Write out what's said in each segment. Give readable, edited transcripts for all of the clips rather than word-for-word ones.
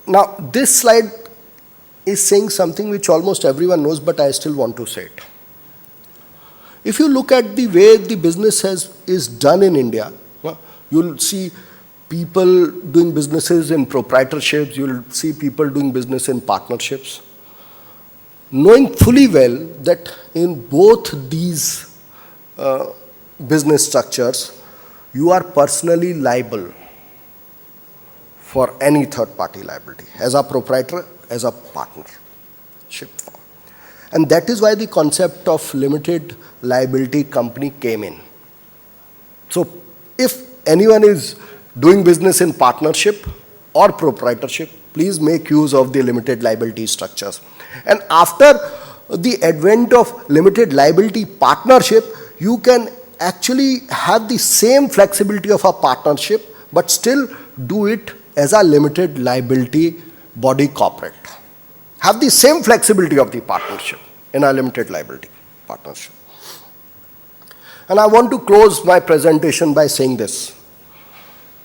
Now, this slide is saying something which almost everyone knows, but I still want to say it. If you look at the way the business is done in India, you'll see people doing businesses in proprietorships, you'll see people doing business in partnerships, knowing fully well that in both these business structures, you are personally liable for any third-party liability, as a proprietor, as a partnership. And that is why the concept of limited liability company came in. So if anyone is doing business in partnership or proprietorship, please make use of the limited liability structures. And after the advent of limited liability partnership, you can actually have the same flexibility of a partnership, but still do it as a limited liability body corporate. Have the same flexibility of the partnership in a limited liability partnership. And I want to close my presentation by saying this.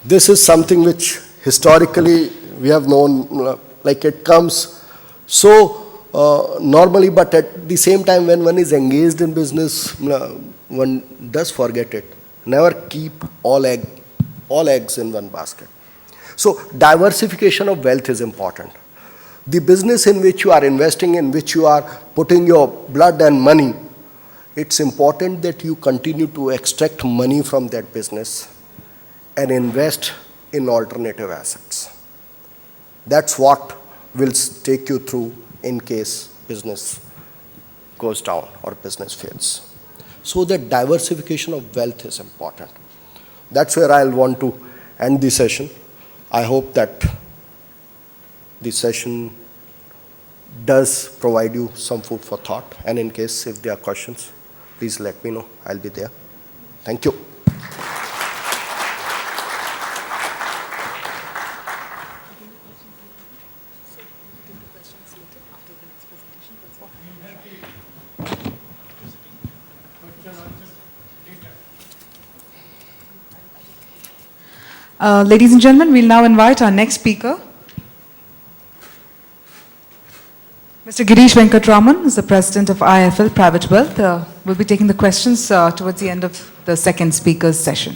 This is something which historically we have known, like it comes so normally, but at the same time when one is engaged in business, one does forget it. Never keep all eggs in one basket. So diversification of wealth is important. The business in which you are investing, in which you are putting your blood and money, it's important that you continue to extract money from that business and invest in alternative assets. That's what will take you through in case business goes down or business fails. So that diversification of wealth is important. That's where I'll want to end the session. I hope that the session does provide you some food for thought. And in case if there are questions, please let me know. I'll be there. Thank you. Ladies and gentlemen, we'll now invite our next speaker. Mr. Girish Venkatraman is the president of IIFL Private Wealth. We'll be taking the questions towards the end of the second speaker's session.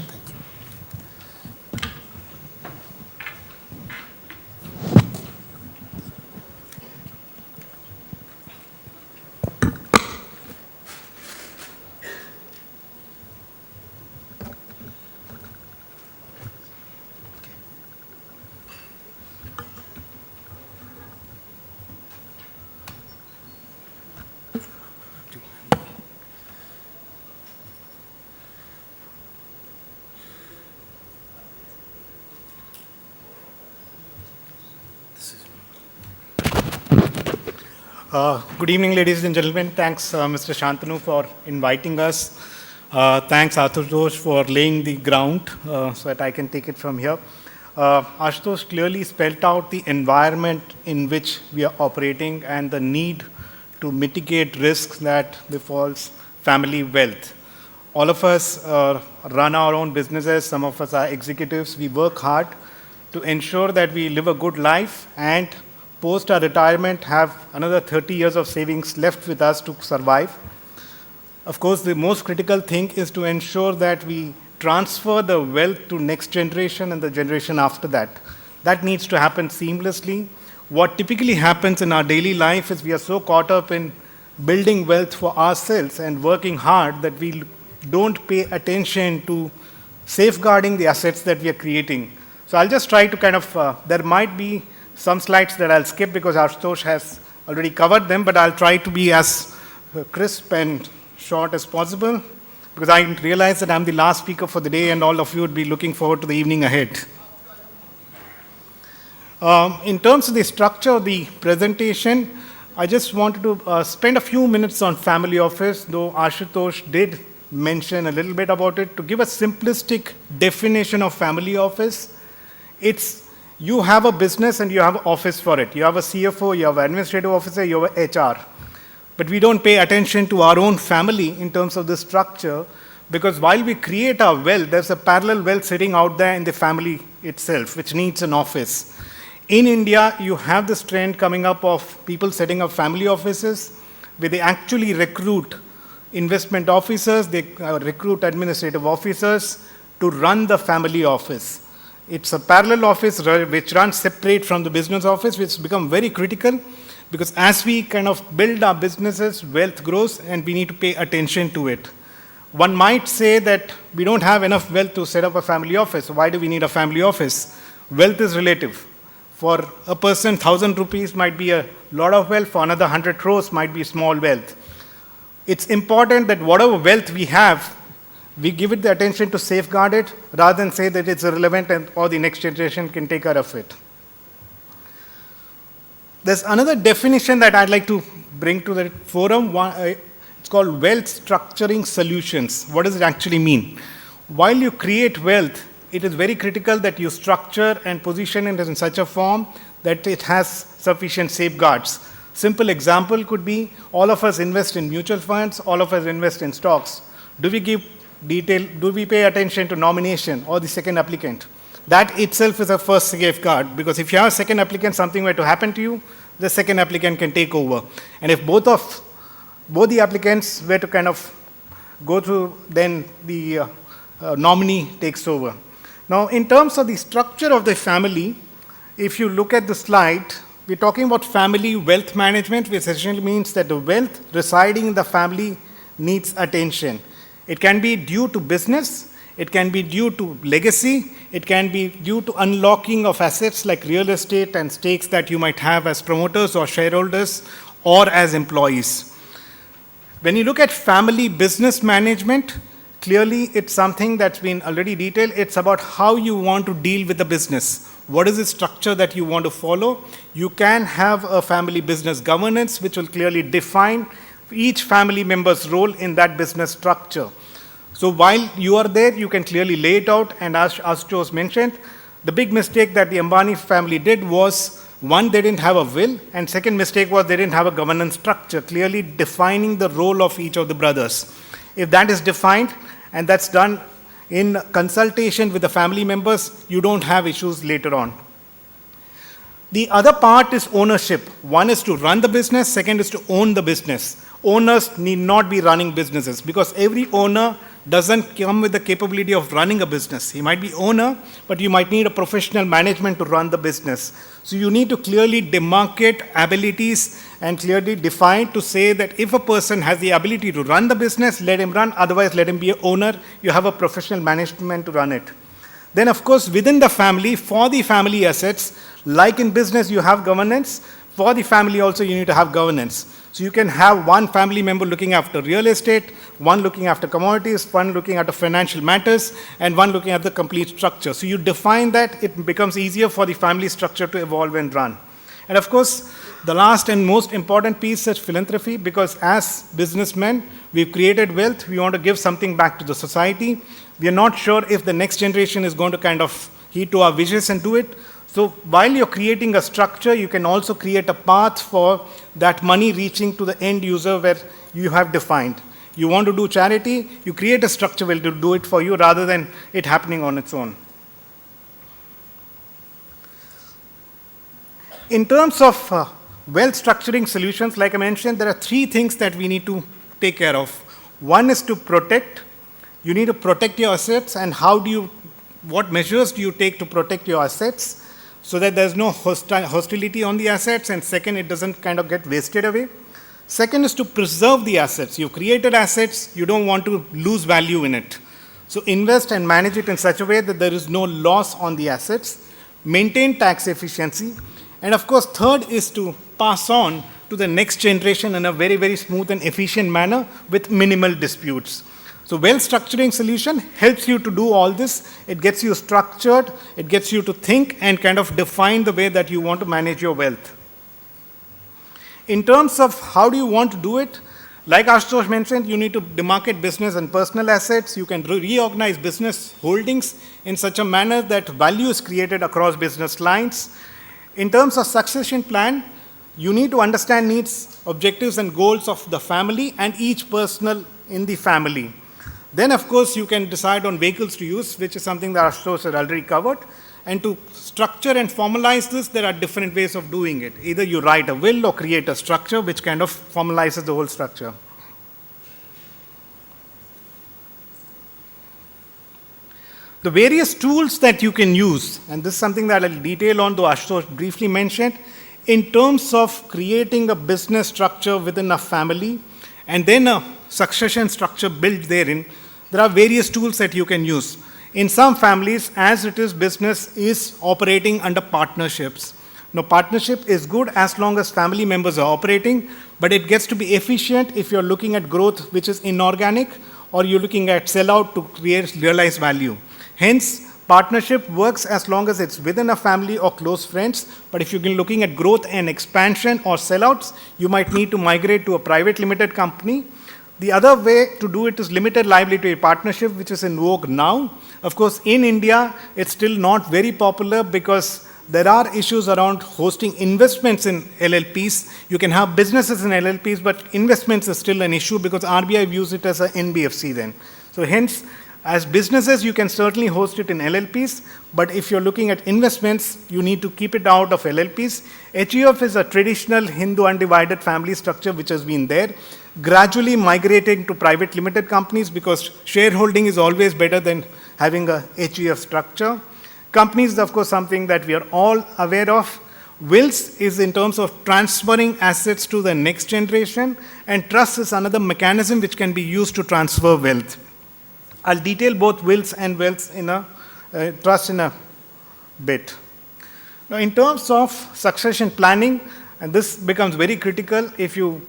Good evening, ladies and gentlemen. Thanks, Mr. Shantanu, for inviting us. Thanks, Ashutosh, for laying the ground so that I can take it from here. Ashutosh clearly spelled out the environment in which we are operating and the need to mitigate risks that befalls family wealth. All of us run our own businesses. Some of us are executives. We work hard to ensure that we live a good life and post our retirement have another 30 years of savings left with us to survive. Of course, the most critical thing is to ensure that we transfer the wealth to next generation and the generation after that. That needs to happen seamlessly. What typically happens in our daily life is we are so caught up in building wealth for ourselves and working hard that we don't pay attention to safeguarding the assets that we are creating. So I'll just try to kind of, there might be some slides that I'll skip because Ashutosh has already covered them, but I'll try to be as crisp and short as possible because I realize that I'm the last speaker for the day and all of you would be looking forward to the evening ahead. In terms of the structure of the presentation, I just wanted to spend a few minutes on family office, though Ashutosh did mention a little bit about it. To give a simplistic definition of family office, it's you have a business and you have an office for it. You have a CFO, you have an administrative officer, you have an HR. But we don't pay attention to our own family in terms of the structure because while we create our wealth, there's a parallel wealth sitting out there in the family itself, which needs an office. In India, you have this trend coming up of people setting up family offices where they actually recruit investment officers, they recruit administrative officers to run the family office. It's a parallel office which runs separate from the business office, which has become very critical because as we kind of build our businesses, wealth grows and we need to pay attention to it. One might say that we don't have enough wealth to set up a family office. So why do we need a family office? Wealth is relative. For a person, 1,000 rupees might be a lot of wealth. For another 100 crores might be small wealth. It's important that whatever wealth we have, we give it the attention to safeguard it rather than say that it's irrelevant and or the next generation can take care of it. There's another definition that I'd like to bring to the forum. It's called wealth structuring solutions. What does it actually mean? While you create wealth, it is very critical that you structure and position it in such a form that it has sufficient safeguards. Simple example could be all of us invest in mutual funds, all of us invest in stocks. Do we pay attention to nomination or the second applicant? That itself is a first safeguard because if you have a second applicant, something were to happen to you, the second applicant can take over. And if both the applicants were to kind of go through, then the nominee takes over. Now, in terms of the structure of the family, if you look at the slide, we're talking about family wealth management, which essentially means that the wealth residing in the family needs attention. It can be due to business, it can be due to legacy, it can be due to unlocking of assets like real estate and stakes that you might have as promoters or shareholders or as employees. When you look at family business management, clearly it's something that's been already detailed. It's about how you want to deal with the business. What is the structure that you want to follow? You can have a family business governance, which will clearly define each family member's role in that business structure. So while you are there, you can clearly lay it out. And as Ashutosh mentioned, the big mistake that the Ambani family did was, one, they didn't have a will, and second mistake was they didn't have a governance structure, clearly defining the role of each of the brothers. If that is defined, and that's done in consultation with the family members, you don't have issues later on. The other part is ownership. One is to run the business, second is to own the business. Owners need not be running businesses because every owner doesn't come with the capability of running a business. He might be owner, but you might need a professional management to run the business. So you need to clearly demarcate abilities and clearly define to say that if a person has the ability to run the business, let him run, otherwise let him be an owner. You have a professional management to run it. Then of course, within the family, for the family assets, like in business you have governance, for the family also you need to have governance. So you can have one family member looking after real estate, one looking after commodities, one looking after financial matters, and one looking at the complete structure. So you define that, it becomes easier for the family structure to evolve and run. And of course, the last and most important piece is philanthropy, because as businessmen, we've created wealth, we want to give something back to the society. We are not sure if the next generation is going to kind of heed to our wishes and do it. So while you're creating a structure, you can also create a path for that money reaching to the end user where you have defined. You want to do charity, you create a structure where to do it for you rather than it happening on its own. In terms of wealth structuring solutions, like I mentioned, there are three things that we need to take care of. One is to protect. You need to protect your assets, and what measures do you take to protect your assets so that there's no hostility on the assets, and second, it doesn't kind of get wasted away. Second is to preserve the assets. You've created assets, you don't want to lose value in it. So invest and manage it in such a way that there is no loss on the assets. Maintain tax efficiency. And of course, third is to pass on to the next generation in a very, very smooth and efficient manner with minimal disputes. So wealth structuring solution helps you to do all this. It gets you structured, it gets you to think and kind of define the way that you want to manage your wealth. In terms of how do you want to do it, like Ashutosh mentioned, you need to demarcate business and personal assets. You can reorganize business holdings in such a manner that value is created across business lines. In terms of succession plan, you need to understand needs, objectives, and goals of the family and each person in the family. Then, of course, you can decide on vehicles to use, which is something that Ashutosh has already covered. And to structure and formalize this, there are different ways of doing it. Either you write a will or create a structure which kind of formalizes the whole structure. The various tools that you can use, and this is something that I'll detail on, though Ashutosh briefly mentioned, in terms of creating a business structure within a family and then a succession structure built therein, there are various tools that you can use. In some families, as it is, business is operating under partnerships. Now, partnership is good as long as family members are operating, but it gets to be efficient if you're looking at growth which is inorganic or you're looking at sellout to create realized value. Hence, partnership works as long as it's within a family or close friends, but if you're looking at growth and expansion or sellouts, you might need to migrate to a private limited company. The other way to do it is limited liability partnership, which is in vogue now. Of course, in India, it's still not very popular because there are issues around hosting investments in LLPs. You can have businesses in LLPs, but investments is still an issue because RBI views it as an NBFC then. So hence, as businesses, you can certainly host it in LLPs, but if you're looking at investments, you need to keep it out of LLPs. HUF is a traditional Hindu undivided family structure which has been there, gradually migrating to private limited companies because shareholding is always better than having a HUF structure. Companies is, of course, something that we are all aware of. Wills is in terms of transferring assets to the next generation, and trust is another mechanism which can be used to transfer wealth. I'll detail both wills and wealth in a trust in a bit. Now, in terms of succession planning, and this becomes very critical, if you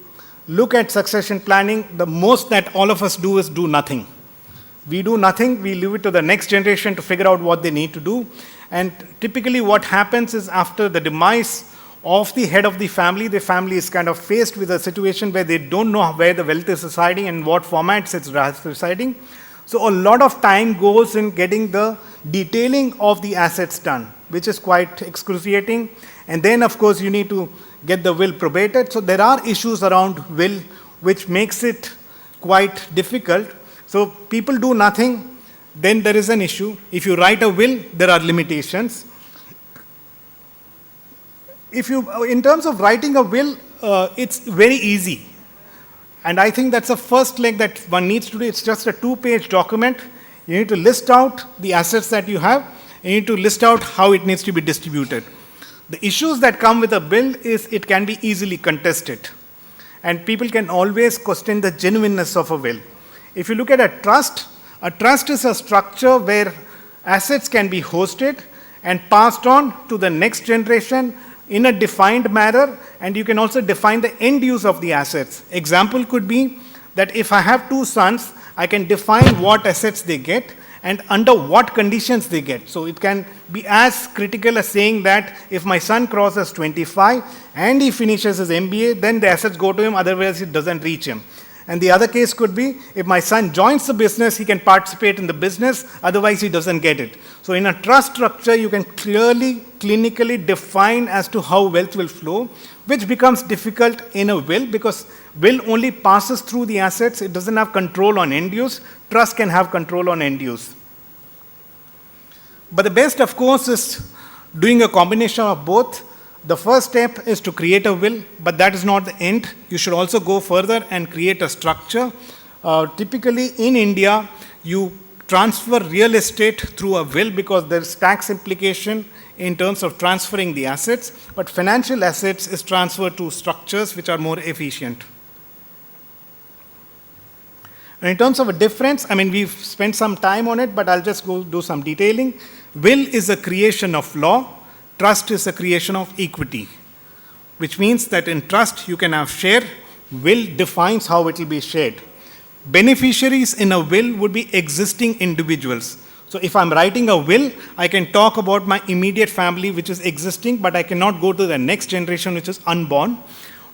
look at succession planning, the most that all of us do is do nothing. We do nothing, we leave it to the next generation to figure out what they need to do. And typically what happens is after the demise of the head of the family is kind of faced with a situation where they don't know where the wealth is residing and what formats it's residing. So a lot of time goes in getting the detailing of the assets done, which is quite excruciating. And then, of course, you need to get the will probated. So there are issues around will which makes it quite difficult. So people do nothing, then there is an issue. If you write a will, there are limitations. In terms of writing a will, it's very easy. And I think that's the first leg that one needs to do. It's just a 2-page document. You need to list out the assets that you have. You need to list out how it needs to be distributed. The issues that come with a will is it can be easily contested. And people can always question the genuineness of a will. If you look at a trust is a structure where assets can be hosted and passed on to the next generation in a defined manner, and you can also define the end use of the assets. Example could be that if I have 2 sons, I can define what assets they get and under what conditions they get. So it can be as critical as saying that if my son crosses 25 and he finishes his MBA, then the assets go to him, otherwise it doesn't reach him. And the other case could be, if my son joins the business, he can participate in the business, otherwise he doesn't get it. So in a trust structure, you can clearly, clinically define as to how wealth will flow, which becomes difficult in a will because will only passes through the assets. It doesn't have control on end use. Trust can have control on end use. But the best, of course, is doing a combination of both. The first step is to create a will, but that is not the end. You should also go further and create a structure. Typically in India, you transfer real estate through a will because there's tax implication in terms of transferring the assets, but financial assets is transferred to structures which are more efficient. And in terms of a difference, we've spent some time on it, but I'll just go do some detailing. Will is a creation of law. Trust is a creation of equity, which means that in trust you can have share. Will defines how it will be shared. Beneficiaries in a will would be existing individuals. So if I'm writing a will, I can talk about my immediate family which is existing, but I cannot go to the next generation which is unborn.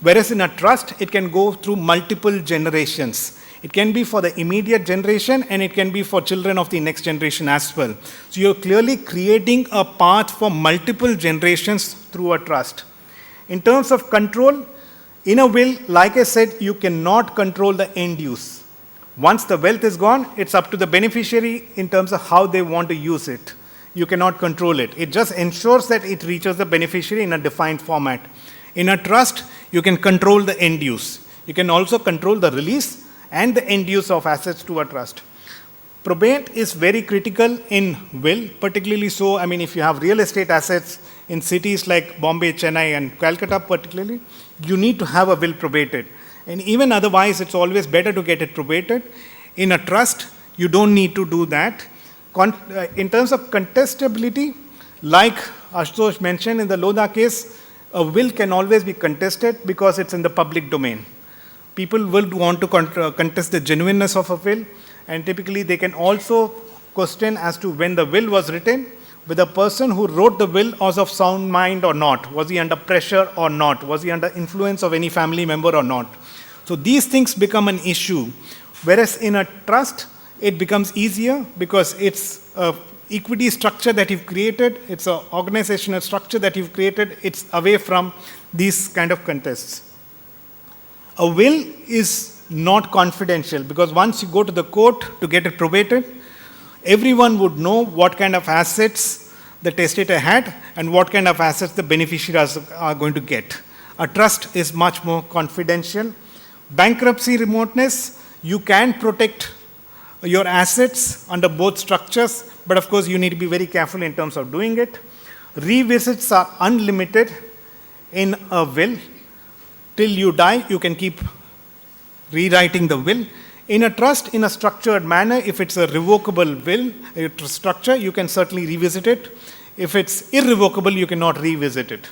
Whereas in a trust, it can go through multiple generations. It can be for the immediate generation and it can be for children of the next generation as well. So you're clearly creating a path for multiple generations through a trust. In terms of control, in a will, like I said, you cannot control the end use. Once the wealth is gone, it's up to the beneficiary in terms of how they want to use it. you cannot control it. It just ensures that it reaches the beneficiary in a defined format. In a trust, you can control the end use. You can also control the release and the end use of assets to a trust. Probate is very critical in will, particularly so, if you have real estate assets in cities like Bombay, Chennai, and Calcutta particularly, you need to have a will probated. And even otherwise, it's always better to get it probated. In a trust, you don't need to do that. In terms of contestability, like Ashutosh mentioned in the Lodha case, a will can always be contested because it's in the public domain. People will want to contest the genuineness of a will, and typically they can also question as to when the will was written, whether the person who wrote the will was of sound mind or not. Was he under pressure or not? Was he under influence of any family member or not? So these things become an issue. Whereas in a trust, it becomes easier because it's an equity structure that you've created, it's an organizational structure that you've created, it's away from these kind of contests. A will is not confidential because once you go to the court to get it probated, everyone would know what kind of assets the testator had and what kind of assets the beneficiaries are going to get. A trust is much more confidential. Bankruptcy remoteness, you can protect your assets under both structures, but of course you need to be very careful in terms of doing it. Revisits are unlimited in a will. Till you die, you can keep rewriting the will. In a trust, in a structured manner, if it's a revocable will structure, you can certainly revisit it. If it's irrevocable, you cannot revisit it.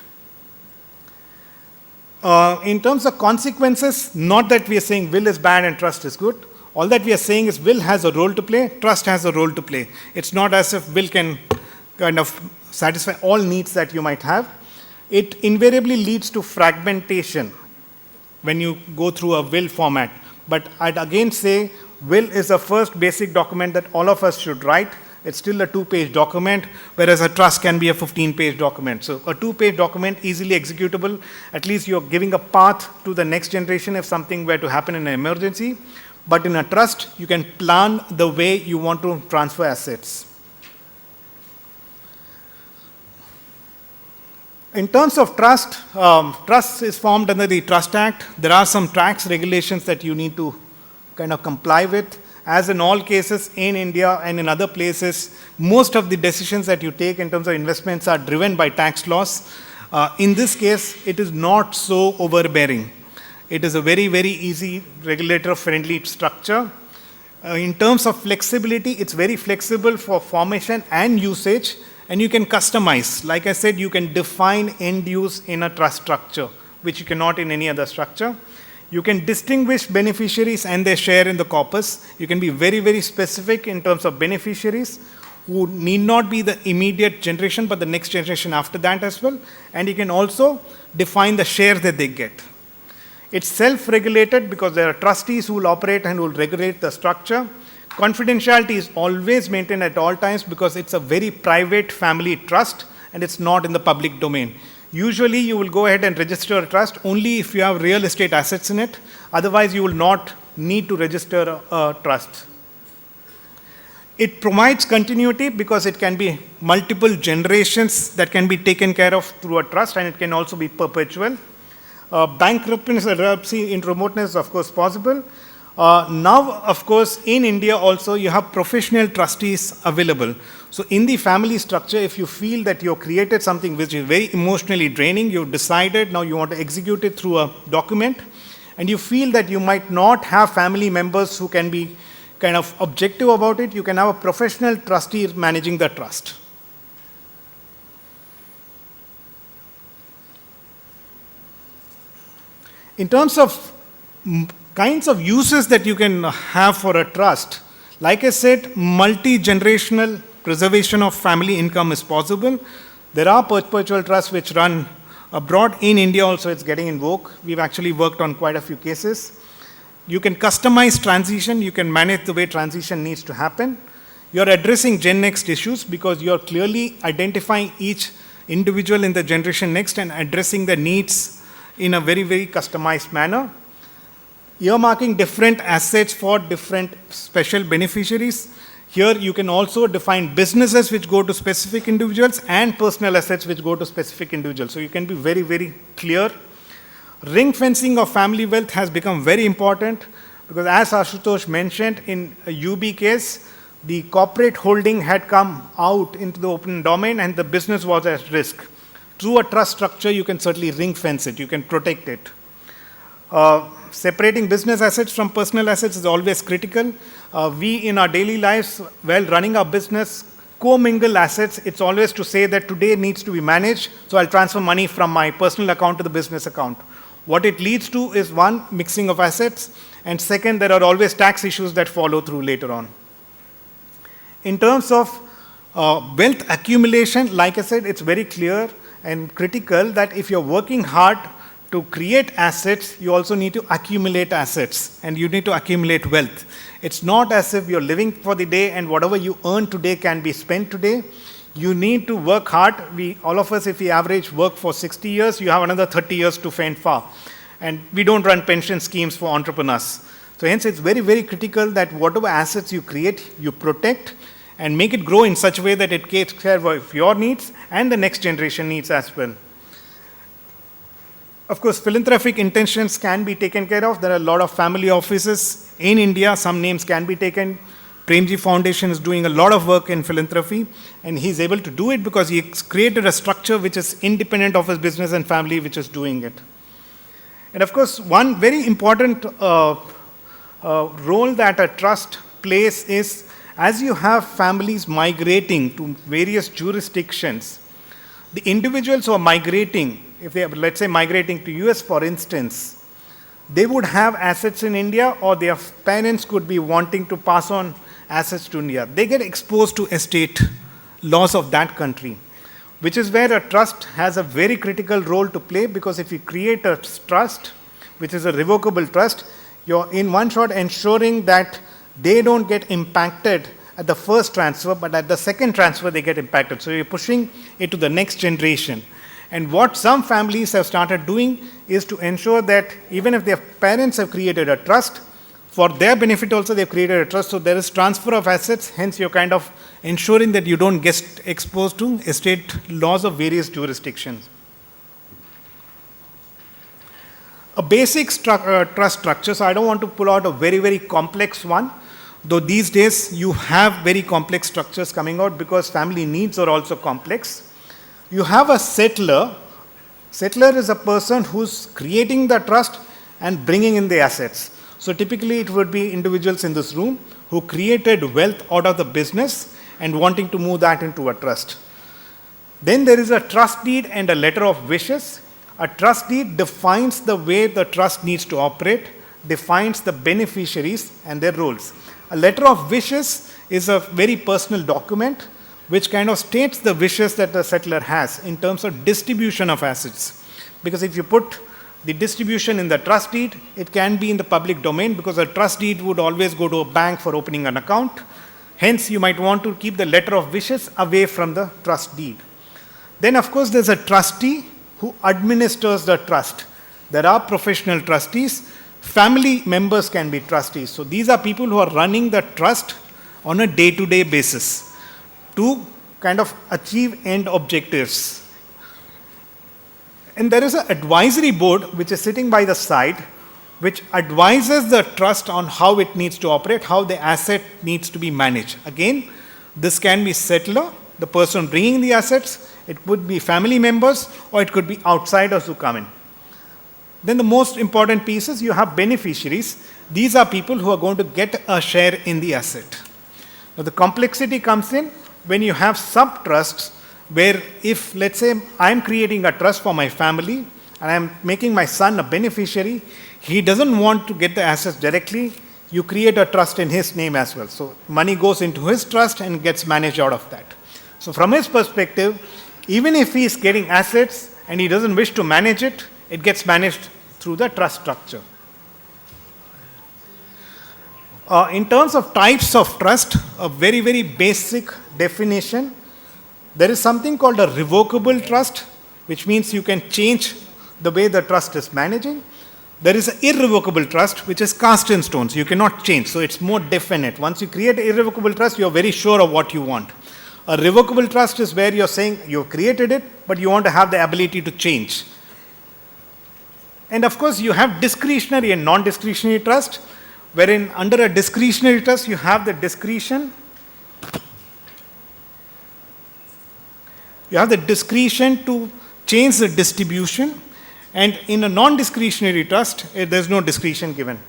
In terms of consequences, not that we are saying will is bad and trust is good. All that we are saying is will has a role to play, trust has a role to play. It's not as if will can kind of satisfy all needs that you might have. It invariably leads to fragmentation when you go through a will format. But I'd again say will is the first basic document that all of us should write. It's still a 2-page document, whereas a trust can be a 15-page document. So a 2-page document, easily executable. At least you're giving a path to the next generation if something were to happen in an emergency. But in a trust, you can plan the way you want to transfer assets. In terms of trust, trust is formed under the Trust Act. There are some tax regulations that you need to kind of comply with. As in all cases in India and in other places, most of the decisions that you take in terms of investments are driven by tax laws. In this case, it is not so overbearing. It is a very, very easy regulator-friendly structure. In terms of flexibility, it's very flexible for formation and usage, and you can customize. Like I said, you can define end use in a trust structure, which you cannot in any other structure. You can distinguish beneficiaries and their share in the corpus. You can be very, very specific in terms of beneficiaries who need not be the immediate generation, but the next generation after that as well. And you can also define the share that they get. It's self-regulated because there are trustees who will operate and will regulate the structure. Confidentiality is always maintained at all times because it's a very private family trust and it's not in the public domain. Usually you will go ahead and register a trust only if you have real estate assets in it. Otherwise you will not need to register a trust. It provides continuity because it can be multiple generations that can be taken care of through a trust, and it can also be perpetual. Bankruptcy in remoteness is of course possible. Now, of course, in India also, you have professional trustees available. So in the family structure, if you feel that you've created something which is very emotionally draining, you've decided now you want to execute it through a document, and you feel that you might not have family members who can be kind of objective about it, you can have a professional trustee managing the trust. In terms of kinds of uses that you can have for a trust, like I said, multi-generational preservation of family income is possible. There are perpetual trusts which run abroad. In India also it's getting in vogue. We've actually worked on quite a few cases. You can customize transition. You can manage the way transition needs to happen. You're addressing Gen Next issues because you're clearly identifying each individual in the generation next and addressing the needs in a very, very customized manner. Earmarking different assets for different special beneficiaries. Here you can also define businesses which go to specific individuals and personal assets which go to specific individuals. So you can be very, very clear. Ring fencing of family wealth has become very important because, as Ashutosh mentioned, in a UB case, the corporate holding had come out into the open domain and the business was at risk. Through a trust structure, you can certainly ring fence it, you can protect it. Separating business assets from personal assets is always critical. We, in our daily lives, while running our business, commingle assets. It's always to say that today needs to be managed, so I'll transfer money from my personal account to the business account. What it leads to is, one, mixing of assets, and second, there are always tax issues that follow through later on. In terms of wealth accumulation, like I said, it's very clear and critical that if you're working hard to create assets, you also need to accumulate assets and you need to accumulate wealth. It's not as if you're living for the day and whatever you earn today can be spent today. You need to work hard. All of us, if we average work for 60 years, you have another 30 years to fend far. And we don't run pension schemes for entrepreneurs. So hence, it's very, very critical that whatever assets you create, you protect and make it grow in such a way that it takes care of your needs and the next generation needs as well. Of course, philanthropic intentions can be taken care of. There are a lot of family offices in India. Some names can be taken. Premji Foundation is doing a lot of work in philanthropy, and he's able to do it because he created a structure which is independent of his business and family which is doing it. And of course, one very important role that a trust plays is, as you have families migrating to various jurisdictions, the individuals who are migrating, if they are, let's say, migrating to US, for instance, they would have assets in India, or their parents could be wanting to pass on assets to India. They get exposed to estate laws of that country, which is where a trust has a very critical role to play, because if you create a trust, which is a revocable trust, you're in one shot ensuring that they don't get impacted at the first transfer, but at the second transfer they get impacted. So you're pushing it to the next generation. And what some families have started doing is to ensure that even if their parents have created a trust, for their benefit also they've created a trust, so there is transfer of assets, hence you're kind of ensuring that you don't get exposed to estate laws of various jurisdictions. A basic trust structure, so I don't want to pull out a very, very complex one, though these days you have very complex structures coming out because family needs are also complex. You have a settler. Settler is a person who's creating the trust and bringing in the assets. So typically it would be individuals in this room who created wealth out of the business and wanting to move that into a trust. Then there is a trust deed and a letter of wishes. A trust deed defines the way the trust needs to operate, defines the beneficiaries and their roles. A letter of wishes is a very personal document which kind of states the wishes that the settler has in terms of distribution of assets. Because if you put the distribution in the trust deed, it can be in the public domain, because a trust deed would always go to a bank for opening an account. Hence, you might want to keep the letter of wishes away from the trust deed. Then, of course, there's a trustee who administers the trust. There are professional trustees. Family members can be trustees. So these are people who are running the trust on a day-to-day basis to kind of achieve end objectives. And there is an advisory board which is sitting by the side, which advises the trust on how it needs to operate, how the asset needs to be managed. Again, this can be settler, the person bringing the assets, it could be family members, or it could be outsiders who come in. Then the most important piece is you have beneficiaries. These are people who are going to get a share in the asset. Now the complexity comes in when you have sub-trusts, where if, let's say, I'm creating a trust for my family and I'm making my son a beneficiary, he doesn't want to get the assets directly, you create a trust in his name as well. So money goes into his trust and gets managed out of that. So from his perspective, even if he is getting assets and he doesn't wish to manage it, it gets managed through the trust structure. In terms of types of trust, a very, very basic definition. There is something called a revocable trust, which means you can change the way the trust is managing. There is an irrevocable trust which is cast in stone, so you cannot change, so it's more definite. Once you create an irrevocable trust, you're very sure of what you want. A revocable trust is where you're saying you created it, but you want to have the ability to change. And of course, you have discretionary and non-discretionary trust, wherein under a discretionary trust, you have the discretion. You have the discretion to change the distribution, and in a non-discretionary trust, there's no discretion given.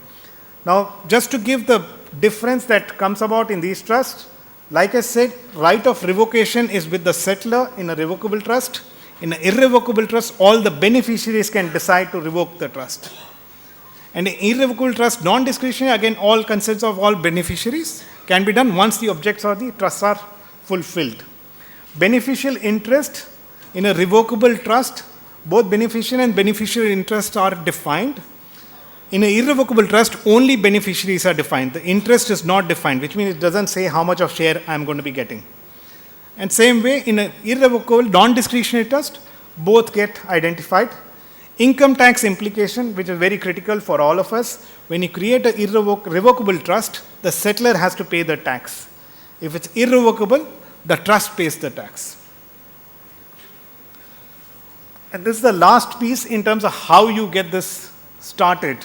Now, just to give the difference that comes about in these trusts, like I said, right of revocation is with the settlor in a revocable trust. In an irrevocable trust, all the beneficiaries can decide to revoke the trust. And an irrevocable trust, non-discretionary, again, all consents of all beneficiaries can be done once the objects of the trust are fulfilled. Beneficial interest in a revocable trust, both beneficial and beneficiary interests are defined. In an irrevocable trust, only beneficiaries are defined. The interest is not defined, which means it doesn't say how much of share I'm going to be getting. And same way, in an irrevocable, non-discretionary trust, both get identified. Income tax implication, which is very critical for all of us. When you create an revocable trust, the settlor has to pay the tax. If it's irrevocable, the trust pays the tax. And this is the last piece in terms of how you get this started.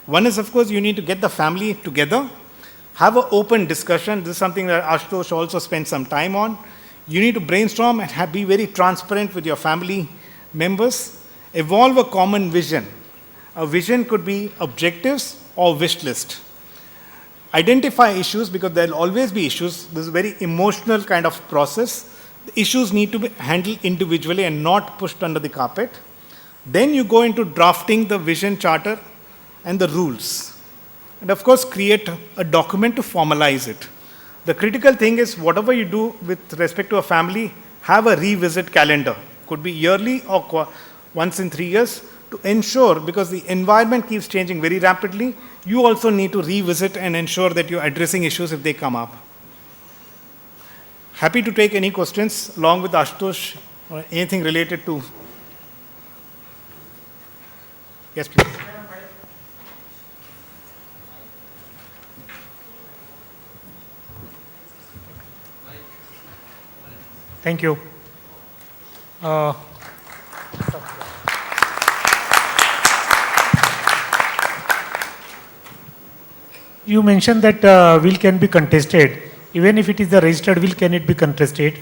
One is, of course, you need to get the family together, have an open discussion. This is something that Ashutosh also spent some time on. You need to brainstorm and be very transparent with your family members. Evolve a common vision. A vision could be objectives or wish list. Identify issues, because there will always be issues. This is a very emotional kind of process. The issues need to be handled individually and not pushed under the carpet. Then you go into drafting the vision charter and the rules. And of course, create a document to formalize it. The critical thing is, whatever you do with respect to a family, have a revisit calendar. Could be yearly or once in 3 years, to ensure, because the environment keeps changing very rapidly, you also need to revisit and ensure that you're addressing issues if they come up. Happy to take any questions along with Ashutosh or anything related to. Yes, please. Thank you. You mentioned that will can be contested. Even if it is a registered will, can it be contested?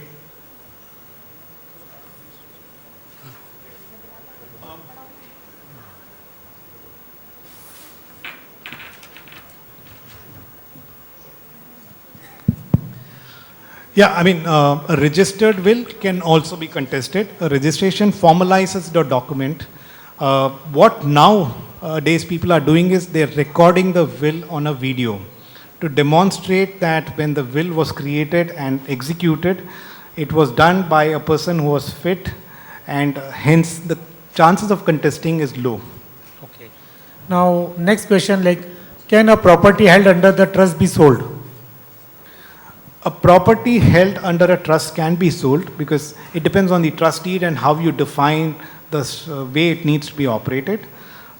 Yeah, I mean, a registered will can also be contested. A registration formalizes the document. What nowadays people are doing is they're recording the will on a video to demonstrate that when the will was created and executed, it was done by a person who was fit, and hence the chances of contesting is low. Okay. Now, next question, like, can a property held under the trust be sold? A property held under a trust can be sold because it depends on the trust deed and how you define the way it needs to be operated.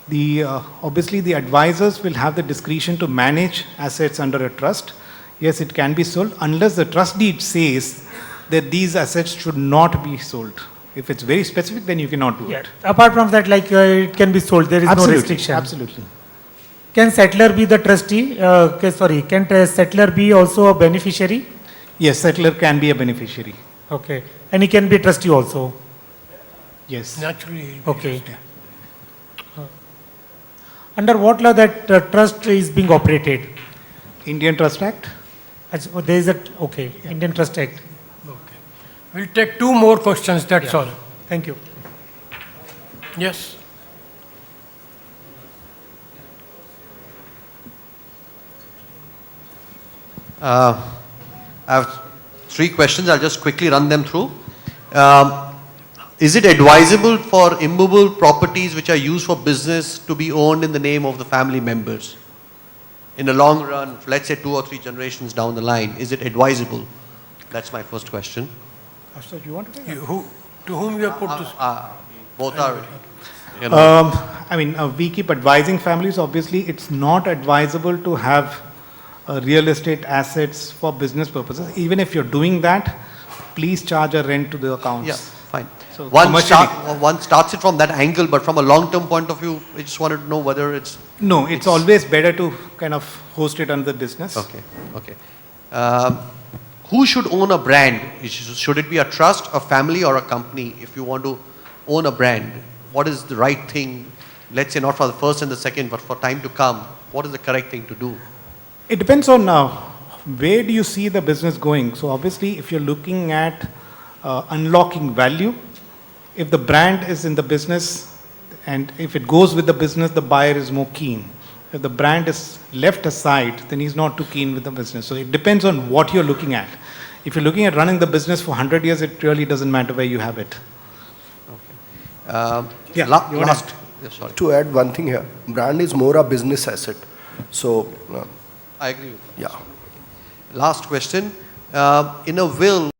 Obviously, the advisors will have the discretion to manage assets under a trust. Yes, it can be sold unless the trust deed says that these assets should not be sold. If it's very specific, then you cannot do it. Apart from that, like it can be sold, there is no restriction. Absolutely. Can settler be the trustee? Can settler be also a beneficiary? Yes, settler can be a beneficiary. Okay. And he can be trustee also? Yes. Naturally. Okay. Under what law that trust is being operated? Indian Trust Act. There is a, okay, Indian Trust Act. Okay. We'll take 2 more questions, that's all. Thank you. Yes. I have 3 questions. I'll just quickly run them through. Is it advisable for immovable properties which are used for business to be owned in the name of the family members? In the long run, let's say 2 or 3 generations down the line, is it advisable? That's my first question. Ashutosh, you want to take it? To whom you have put this? Both are, you know. we keep advising families, obviously, it's not advisable to have real estate assets for business purposes. Even if you're doing that, please charge a rent to the accounts. Yeah, fine. So One one starts it from that angle, but from a long-term point of view, I just wanted to know whether it's... No, it's always better to kind of host it under business. Okay, okay. Who should own a brand? Should it be a trust, a family, or a company? If you want to own a brand, what is the right thing? Let's say not for the first and the second, but for time to come, what is the correct thing to do? It depends on where do you see the business going. So obviously, if you're looking at unlocking value, if the brand is in the business and if it goes with the business, the buyer is more keen. If the brand is left aside, then he's not too keen with the business. So it depends on what you're looking at. If you're looking at running the business for 100 years, it really doesn't matter where you have it. Yeah, you wanna- last. Yeah, sorry. To add one thing here, brand is more a business asset. So, I agree with yeah. that. Last question. In a will,